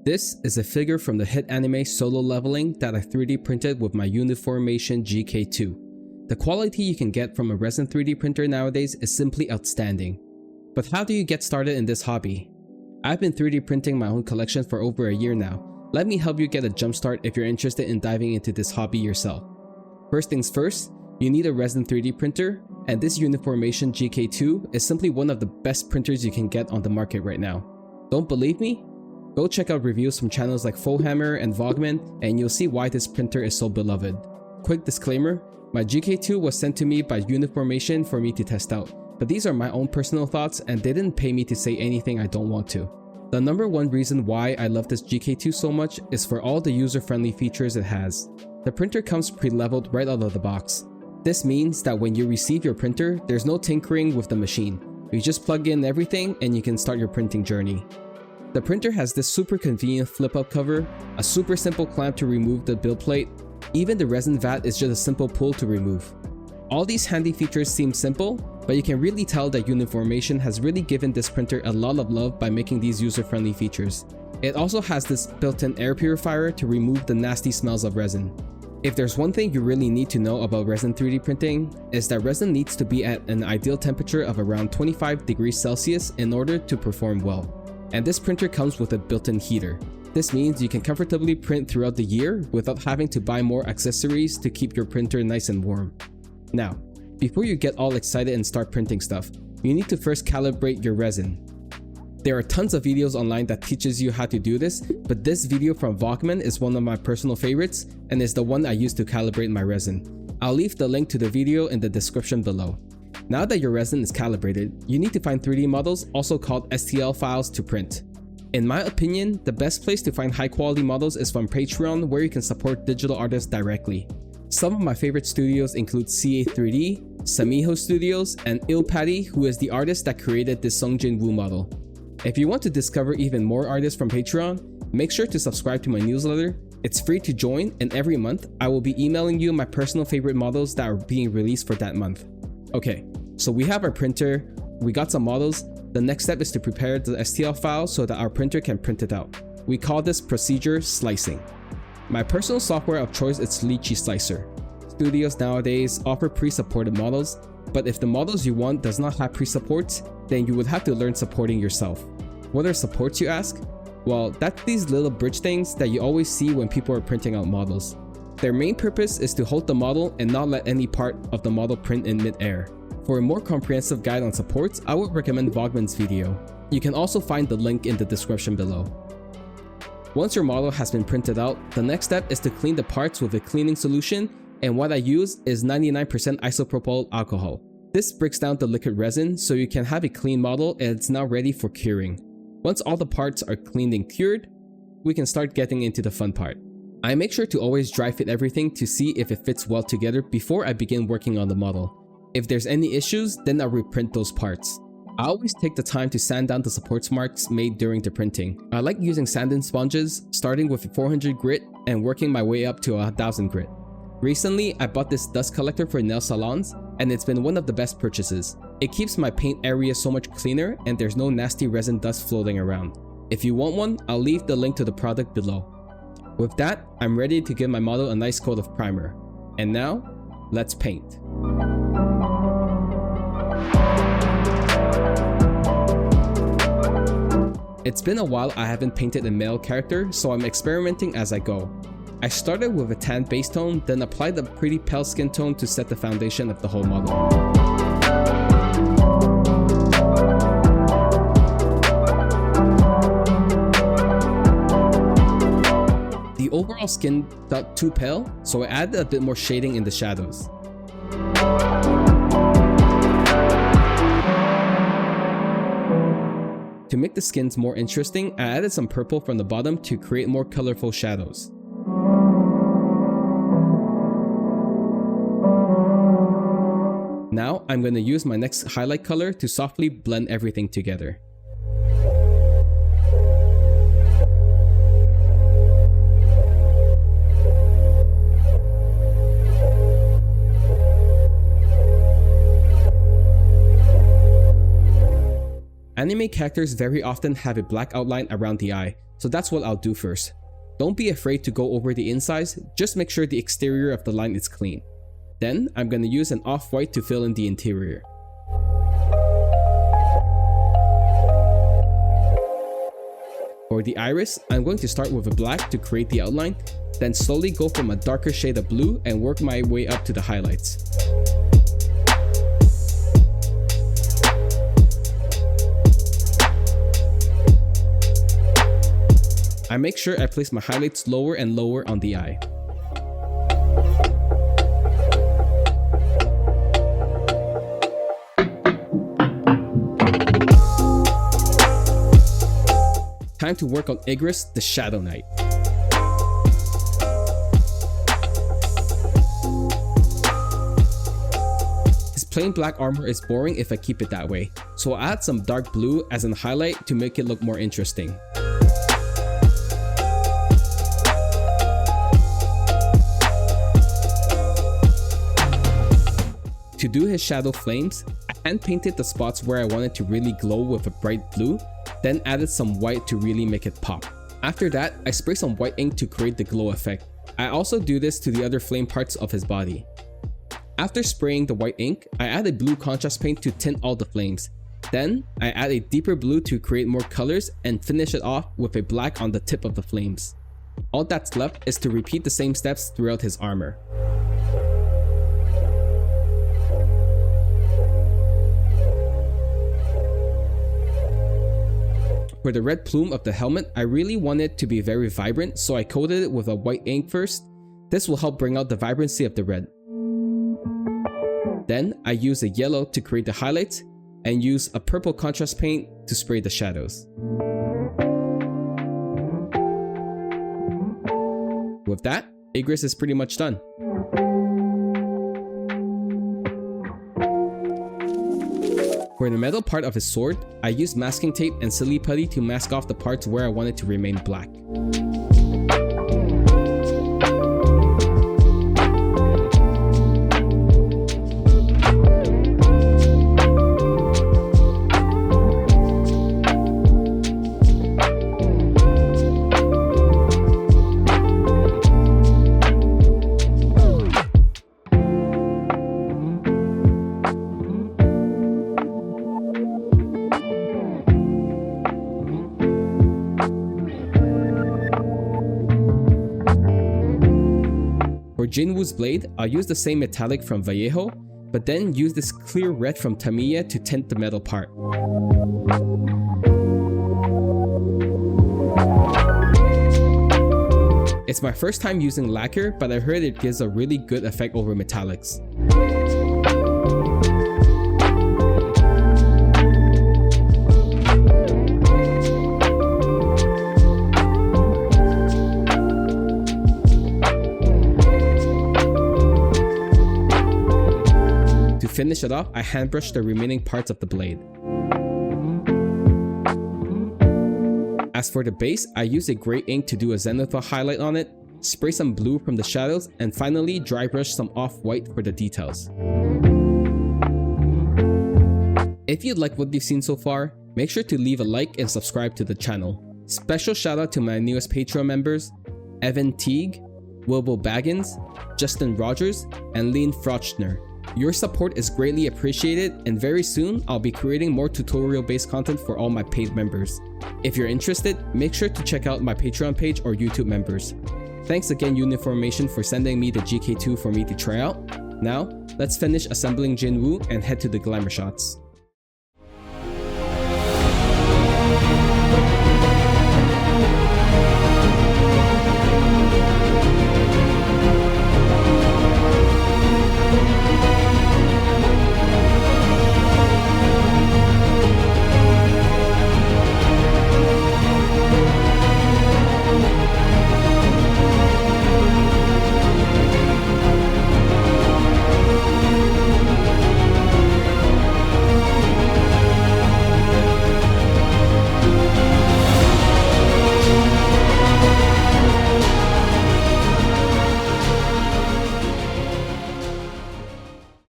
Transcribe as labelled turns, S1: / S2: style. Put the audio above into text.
S1: This is a figure from the hit anime Solo Leveling that I 3D printed with my Uniformation GKTwo. The quality you can get from a resin 3D printer nowadays is simply outstanding. But how do you get started in this hobby? I've been 3D printing my own collection for over a year now. Let me help you get a jumpstart if you're interested in diving into this hobby yourself. First things first, you need a resin 3D printer, and this Uniformation GKTwo is simply one of the best printers you can get on the market right now. Don't believe me? Go check out reviews from channels like Fohammer and Vogman and you'll see why this printer is so beloved. Quick disclaimer, my GKTwo was sent to me by Uniformation for me to test out, but these are my own personal thoughts and they didn't pay me to say anything I don't want to. The number one reason why I love this GKTwo so much is for all the user-friendly features it has. The printer comes pre-leveled right out of the box. This means that when you receive your printer, there's no tinkering with the machine. You just plug in everything and you can start your printing journey. The printer has this super convenient flip-up cover, a super simple clamp to remove the build plate, even the resin vat is just a simple pull to remove. All these handy features seem simple, but you can really tell that Uniformation has really given this printer a lot of love by making these user-friendly features. It also has this built-in air purifier to remove the nasty smells of resin. If there's one thing you really need to know about resin 3D printing, is that resin needs to be at an ideal temperature of around 25 degrees Celsius in order to perform well. And this printer comes with a built-in heater. This means you can comfortably print throughout the year without having to buy more accessories to keep your printer nice and warm. Now, before you get all excited and start printing stuff, you need to first calibrate your resin. There are tons of videos online that teaches you how to do this, but this video from Vogman is one of my personal favorites and is the one I use to calibrate my resin. I'll leave the link to the video in the description below. Now that your resin is calibrated, you need to find 3D models, also called STL files, to print. In my opinion, the best place to find high quality models is from Patreon, where you can support digital artists directly. Some of my favorite studios include CA3D, Samiho Studios, and Ilpatty, who is the artist that created this Sung Jin-woo model. If you want to discover even more artists from Patreon, make sure to subscribe to my newsletter. It's free to join, and every month I will be emailing you my personal favorite models that are being released for that month. Okay, so we have our printer, we got some models. The next step is to prepare the STL file so that our printer can print it out. We call this procedure slicing. My personal software of choice is Lychee Slicer. Studios nowadays offer pre-supported models, but if the models you want does not have pre-supports, then you would have to learn supporting yourself. What are supports, you ask? Well, that's these little bridge things that you always see when people are printing out models. Their main purpose is to hold the model and not let any part of the model print in mid-air. For a more comprehensive guide on supports, I would recommend Vogman's video. You can also find the link in the description below. Once your model has been printed out, the next step is to clean the parts with a cleaning solution, and what I use is 99% isopropyl alcohol. This breaks down the liquid resin so you can have a clean model and it's now ready for curing. Once all the parts are cleaned and cured, we can start getting into the fun part. I make sure to always dry fit everything to see if it fits well together before I begin working on the model. If there's any issues, then I'll reprint those parts. I always take the time to sand down the supports marks made during the printing. I like using sanding sponges, starting with 400 grit and working my way up to 1000 grit. Recently, I bought this dust collector for nail salons, and it's been one of the best purchases. It keeps my paint area so much cleaner and there's no nasty resin dust floating around. If you want one, I'll leave the link to the product below. With that, I'm ready to give my model a nice coat of primer. And now, let's paint. It's been a while I haven't painted a male character, so I'm experimenting as I go. I started with a tan base tone, then applied a pretty pale skin tone to set the foundation of the whole model. The overall skin felt too pale, so I added a bit more shading in the shadows. To make the skins more interesting, I added some purple from the bottom to create more colorful shadows. Now I'm going to use my next highlight color to softly blend everything together. Anime characters very often have a black outline around the eye, so that's what I'll do first. Don't be afraid to go over the insides, just make sure the exterior of the line is clean. Then, I'm gonna use an off-white to fill in the interior. For the iris, I'm going to start with a black to create the outline, then slowly go from a darker shade of blue and work my way up to the highlights. I make sure I place my highlights lower and lower on the eye. Time to work on Igris, the Shadow Knight. His plain black armor is boring if I keep it that way, so I'll add some dark blue as a highlight to make it look more interesting. To do his shadow flames, I hand painted the spots where I wanted to really glow with a bright blue, then added some white to really make it pop. After that, I spray some white ink to create the glow effect. I also do this to the other flame parts of his body. After spraying the white ink, I add a blue contrast paint to tint all the flames. Then, I add a deeper blue to create more colors and finish it off with a black on the tip of the flames. All that's left is to repeat the same steps throughout his armor. For the red plume of the helmet, I really want it to be very vibrant, so I coated it with a white ink first. This will help bring out the vibrancy of the red. Then, I use a yellow to create the highlights, and use a purple contrast paint to spray the shadows. With that, Igris is pretty much done. For the metal part of his sword, I used masking tape and silly putty to mask off the parts where I wanted to remain black. For Jin-woo's blade, I'll use the same metallic from Vallejo, but then use this clear red from Tamiya to tint the metal part. It's my first time using lacquer, but I heard it gives a really good effect over metallics. To finish it off, I hand brush the remaining parts of the blade. As for the base, I use a gray ink to do a zenithal highlight on it, spray some blue from the shadows, and finally dry brush some off-white for the details. If you like what you've seen so far, make sure to leave a like and subscribe to the channel. Special shout out to my newest Patreon members, Evan Teague, Wilbo Baggins, Justin Rogers, and Lean Frochner. Your support is greatly appreciated, and very soon I'll be creating more tutorial based content for all my paid members. If you're interested, make sure to check out my Patreon page or YouTube members. Thanks again Uniformation for sending me the GKTwo for me to try out. Now, let's finish assembling Jin-woo and head to the glamour shots.